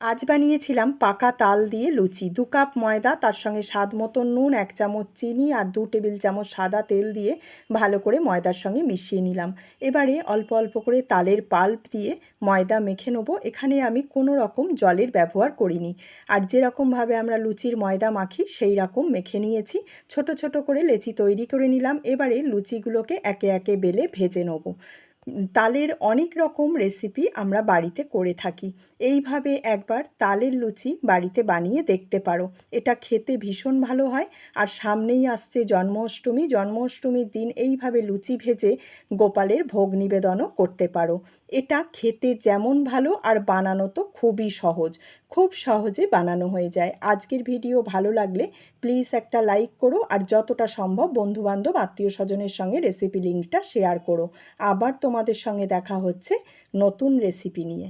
আজ বানিয়েছিলাম পাকা তাল দিয়ে লুচি। 2 কাপ ময়দা, তার সঙ্গে স্বাদ মতো নুন, 1 চামচ চিনি আর 2 টেবিল চামচ সাদা তেল দিয়ে ভালো করে ময়দার সঙ্গে মিশিয়ে নিলাম। এবারে অল্প অল্প করে তালের পাল্প দিয়ে ময়দা মেখে নেবো। এখানে আমি কোনো রকম জলের ব্যবহার করিনি। আর যেরকমভাবে আমরা লুচির ময়দা মাখি সেই রকম মেখে নিয়েছি। ছোট ছোট করে লেচি তৈরি করে নিলাম। এবারে লুচিগুলোকে একে একে বেলে ভেজে নেবো। তালের অনেক রকম রেসিপি আমরা বাড়িতে করে থাকি। এইভাবে একবার তালের লুচি বাড়িতে বানিয়ে দেখতে পারো। এটা খেতে ভীষণ ভালো হয়। আর সামনেই আসছে জন্মাষ্টমী। জন্মাষ্টমীর দিন এইভাবে লুচি ভেজে গোপালের ভোগ নিবেদনও করতে পারো। এটা খেতে যেমন ভালো আর বানানো তো খুবই সহজ। খুব সহজে বানানো হয়ে যায়। আজকের ভিডিও ভালো লাগলে প্লিজ একটা লাইক করো, আর যতটা সম্ভব বন্ধুবান্ধব আত্মীয় স্বজনের সঙ্গে রেসিপি লিঙ্কটা শেয়ার করো। আবার তোমাদের সঙ্গে দেখা হচ্ছে নতুন রেসিপি নিয়ে।